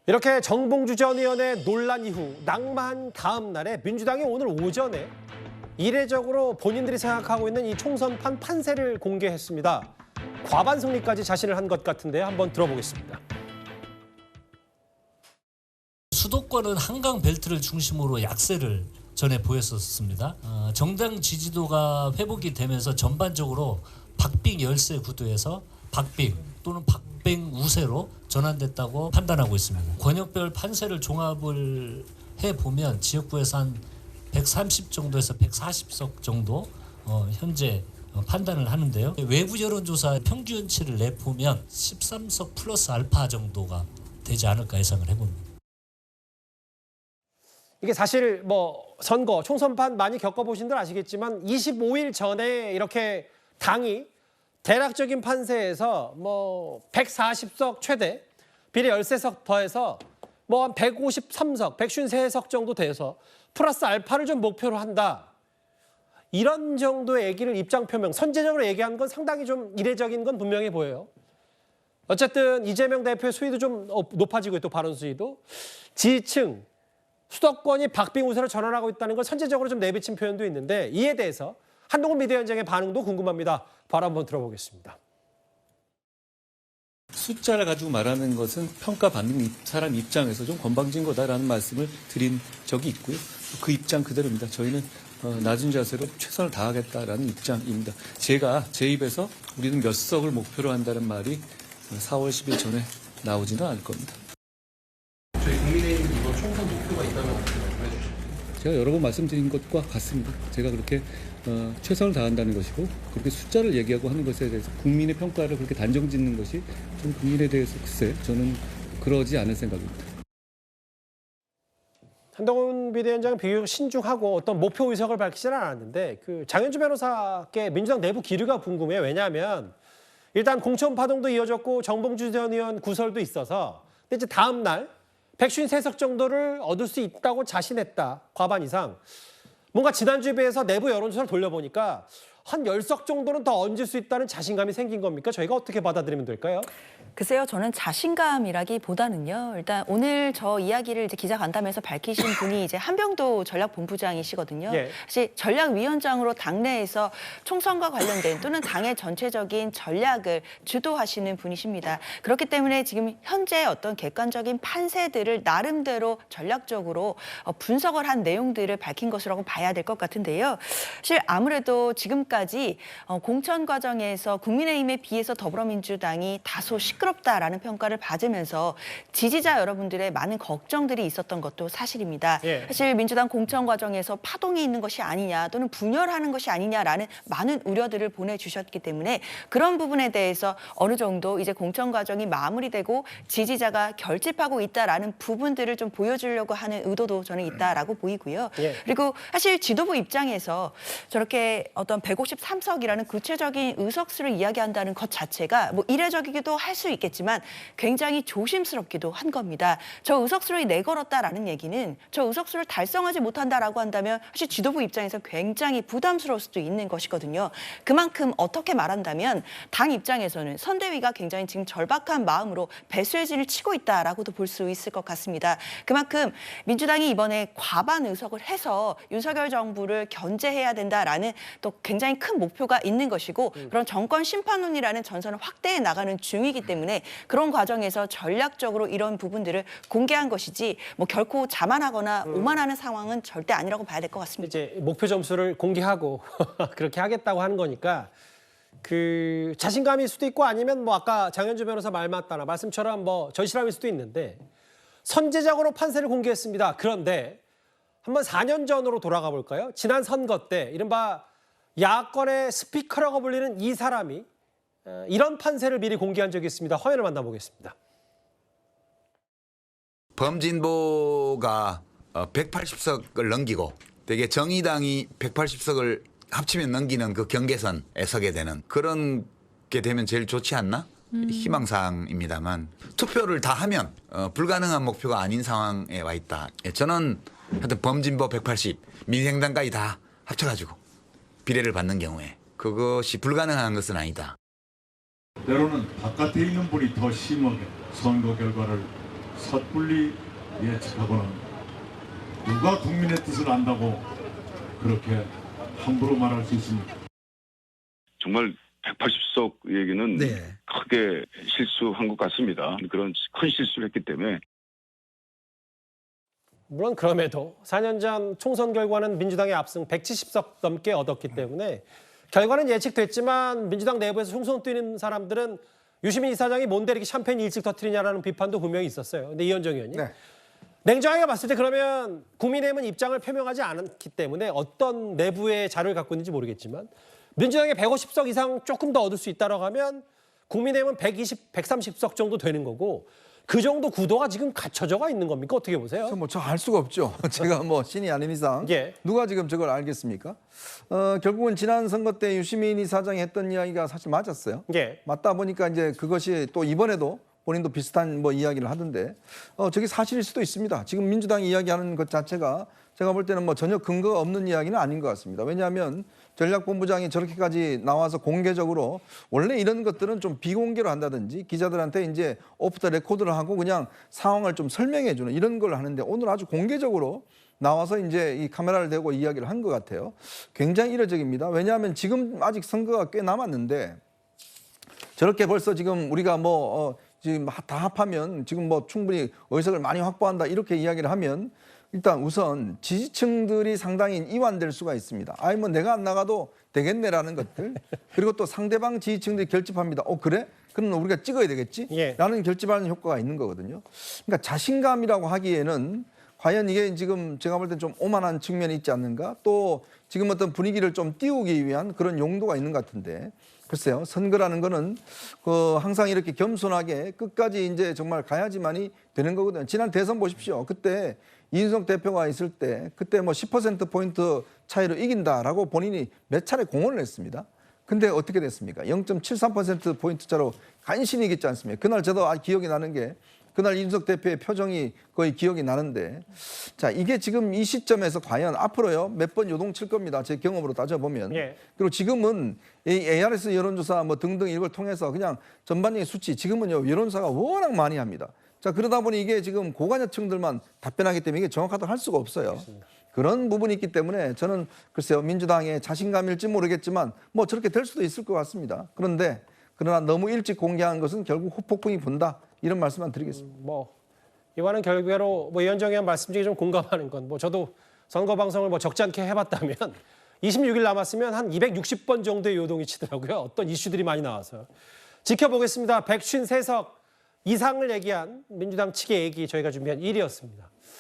이렇게 정봉주 전 의원의 논란 이후 낙마한 다음 날에 민주당이 오늘 오전에 이례적으로 본인들이 생각하고 있는 이 총선판 판세를 공개했습니다. 과반 승리까지 자신을 한 것 같은데 한번 들어보겠습니다. 수도권은 한강 벨트를 중심으로 약세를 전에 보였었습니다. 정당 지지도가 회복이 되면서 전반적으로 박빙 열세 구도에서 박빙 또는 박빙 우세로 전환됐다고 판단하고 있습니다. 권역별 판세를 종합을 해보면 지역구에서 한 130 정도에서 140석 정도 현재 판단을 하는데요. 외부 여론조사 평균치를 내보면 13석 플러스 알파 정도가 되지 않을까 예상을 해봅니다. 이게 사실 선거, 총선판 많이 겪어보신 분 아시겠지만 25일 전에 이렇게 당이 대략적인 판세에서 140석 최대, 비례 13석 더해서 한 153석, 153석 정도 돼서 플러스 알파를 좀 목표로 한다. 이런 정도의 얘기를 입장 표명, 선제적으로 얘기한 건 상당히 좀 이례적인 건 분명해 보여요. 어쨌든 이재명 대표의 수위도 좀 높아지고 또 발언 수위도 지지층, 수도권이 박빙 우세로 전환하고 있다는 걸 선제적으로 좀 내비친 표현도 있는데 이에 대해서 한동훈 비대위원장의 반응도 궁금합니다. 바로 한번 들어보겠습니다. 숫자를 가지고 말하는 것은 평가받는 사람 입장에서 좀 건방진 거다라는 말씀을 드린 적이 있고요. 그 입장 그대로입니다. 저희는 낮은 자세로 최선을 다하겠다라는 입장입니다. 제가 제 입에서 우리는 몇 석을 목표로 한다는 말이 4월 10일 전에 나오지는 않을 겁니다. 저희 국민의힘 이번 총선 목표가 있다면 어떻게 말씀해 주시죠? 제가 여러 번 말씀드린 것과 같습니다. 제가 그렇게 최선을 다한다는 것이고 그렇게 숫자를 얘기하고 하는 것에 대해서 국민의 평가를 그렇게 단정짓는 것이 좀 국민에 대해서 글쎄 저는 그러지 않을 생각입니다. 한동훈 비대위원장은 비교적 신중하고 어떤 목표 의석을 밝히지는 않았는데 장현주 변호사께 민주당 내부 기류가 궁금해요. 왜냐하면 일단 공천 파동도 이어졌고 정봉주 전 의원 구설도 있어서 근데 이제 다음 날 153석 정도를 얻을 수 있다고 자신했다. 과반 이상. 뭔가 지난주에 비해서 내부 여론조사를 돌려보니까 한 10석 정도는 더 얹을 수 있다는 자신감이 생긴 겁니까? 저희가 어떻게 받아들이면 될까요? 글쎄요, 저는 자신감이라기보다는요. 일단 오늘 저 이야기를 이제 기자간담회에서 밝히신 분이 이제 한병도 전략본부장이시거든요. 예. 사실 전략위원장으로 당내에서 총선과 관련된 또는 당의 전체적인 전략을 주도하시는 분이십니다. 그렇기 때문에 지금 현재 어떤 객관적인 판세들을 나름대로 전략적으로 분석을 한 내용들을 밝힌 것이라고 봐야 될 것 같은데요. 사실 아무래도 지금까지 공천 과정에서 국민의힘에 비해서 더불어민주당이 다소 시끄럽다라는 평가를 받으면서 지지자 여러분들의 많은 걱정들이 있었던 것도 사실입니다. 예. 사실 민주당 공천 과정에서 파동이 있는 것이 아니냐 또는 분열하는 것이 아니냐라는 많은 우려들을 보내주셨기 때문에 그런 부분에 대해서 어느 정도 이제 공천 과정이 마무리되고 지지자가 결집하고 있다라는 부분들을 좀 보여주려고 하는 의도도 저는 있다라고 보이고요. 예. 그리고 사실 지도부 입장에서 저렇게 어떤 153석이라는 구체적인 의석수를 이야기한다는 것 자체가 이례적이기도 할 수 있겠지만 굉장히 조심스럽기도 한 겁니다. 저 의석수를 내걸었다라는 얘기는 저 의석수를 달성하지 못한다라고 한다면 사실 지도부 입장에서 굉장히 부담스러울 수도 있는 것이거든요. 그만큼 어떻게 말한다면 당 입장에서는 선대위가 굉장히 지금 절박한 마음으로 배수진을 치고 있다라고도 볼 수 있을 것 같습니다. 그만큼 민주당이 이번에 과반 의석을 해서 윤석열 정부를 견제해야 된다라는 또 굉장히 큰 목표가 있는 것이고 그런 정권 심판론이라는 전선을 확대해 나가는 중이기 때문에 그런 과정에서 전략적으로 이런 부분들을 공개한 것이지 결코 자만하거나 오만하는 상황은 절대 아니라고 봐야 될 것 같습니다. 이제 목표 점수를 공개하고 그렇게 하겠다고 하는 거니까 자신감일 수도 있고 아니면 아까 장현주 변호사 말 맞다나 말씀처럼 절실함일 수도 있는데 선제적으로 판세를 공개했습니다. 그런데 한번 4년 전으로 돌아가 볼까요? 지난 선거 때 이른바 야권의 스피커라고 불리는 이 사람이 이런 판세를 미리 공개한 적이 있습니다. 화면을 만나보겠습니다. 범진보가 180석을 넘기고 되게 정의당이 180석을 합치면 넘기는 그 경계선에 서게 되는 그런 게 되면 제일 좋지 않나? 희망사항입니다만 투표를 다 하면 불가능한 목표가 아닌 상황에 와 있다. 저는 하여튼 범진보 180, 민생당까지 다 합쳐가지고 비례를 받는 경우에 그것이 불가능한 것은 아니다. 때로는 바깥에 있는 분이 더 심하게 선거 결과를 섣불리 예측하고는 누가 국민의 뜻을 안다고 그렇게 함부로 말할 수 있습니까? 정말 180석 얘기는 네. 크게 실수한 것 같습니다. 그런 큰 실수를 했기 때문에 물론 그럼에도 4년 전 총선 결과는 민주당의 압승 170석 넘게 얻었기 때문에 결과는 예측됐지만 민주당 내부에서 총선 뛰는 사람들은 유시민 이사장이 뭔데 이렇게 샴페인 일찍 터뜨리냐라는 비판도 분명히 있었어요. 근데 이현정 의원님. 네. 냉정하게 봤을 때 그러면 국민의힘은 입장을 표명하지 않았기 때문에 어떤 내부의 자료를 갖고 있는지 모르겠지만 민주당이 150석 이상 조금 더 얻을 수 있다고 하면 국민의힘은 120, 130석 정도 되는 거고 그 정도 구도가 지금 갖춰져가 있는 겁니까? 어떻게 보세요? 저 알 수가 없죠. 제가 뭐 신이 아닌 이상 예. 누가 지금 저걸 알겠습니까? 결국은 지난 선거 때 유시민 이사장이 했던 이야기가 사실 맞았어요. 예. 맞다 보니까 이제 그것이 또 이번에도 본인도 비슷한 뭐 이야기를 하던데 저게 사실일 수도 있습니다. 지금 민주당이 이야기하는 것 자체가 제가 볼 때는 뭐 전혀 근거가 없는 이야기는 아닌 것 같습니다. 왜냐하면 전략본부장이 저렇게까지 나와서 공개적으로 원래 이런 것들은 좀 비공개로 한다든지 기자들한테 이제 오프 더 레코드를 하고 그냥 상황을 좀 설명해 주는 이런 걸 하는데 오늘 아주 공개적으로 나와서 이제 이 카메라를 대고 이야기를 한 것 같아요. 굉장히 이례적입니다. 왜냐하면 지금 아직 선거가 꽤 남았는데 저렇게 벌써 지금 우리가 지금 다 합하면 지금 뭐 충분히 의석을 많이 확보한다 이렇게 이야기를 하면 일단 우선 지지층들이 상당히 이완될 수가 있습니다. 아니 뭐 내가 안 나가도 되겠네라는 것들 그리고 또 상대방 지지층들이 결집합니다. 그래? 그럼 우리가 찍어야 되겠지? 예. 라는 결집하는 효과가 있는 거거든요. 그러니까 자신감이라고 하기에는 과연 이게 지금 제가 볼 땐 좀 오만한 측면이 있지 않는가? 또 지금 어떤 분위기를 좀 띄우기 위한 그런 용도가 있는 것 같은데 글쎄요. 선거라는 거는 항상 이렇게 겸손하게 끝까지 이제 정말 가야지만이 되는 거거든요. 지난 대선 보십시오. 그때 이준석 대표가 있을 때 그때 뭐 10%포인트 차이로 이긴다라고 본인이 몇 차례 공언을 했습니다. 근데 어떻게 됐습니까? 0.73%포인트 차로 간신히 이겼지 않습니까? 그날 저도 기억이 나는 게 그날 이준석 대표의 표정이 거의 기억이 나는데 자 이게 지금 이 시점에서 과연 앞으로요 몇 번 요동칠 겁니다. 제 경험으로 따져보면 예. 그리고 지금은 이 ARS 여론조사 뭐 등등 이걸 통해서 그냥 전반적인 수치 지금은요 여론조사가 워낙 많이 합니다. 자 그러다 보니 이게 지금 고관여층들만 답변하기 때문에 이게 정확하다고 할 수가 없어요. 알겠습니다. 그런 부분이 있기 때문에 저는 글쎄요 민주당의 자신감일지 모르겠지만 뭐 저렇게 될 수도 있을 것 같습니다. 그러나 너무 일찍 공개한 것은 결국 후폭풍이 분다 이런 말씀만 드리겠습니다. 이와는 결과로 이현정 의원 말씀 중에 좀 공감하는 건 저도 선거 방송을 적지 않게 해봤다면 26일 남았으면 한 260번 정도의 요동이 치더라고요. 어떤 이슈들이 많이 나와서 지켜보겠습니다. 153석 이상을 얘기한 민주당 측의 얘기 저희가 준비한 1위였습니다.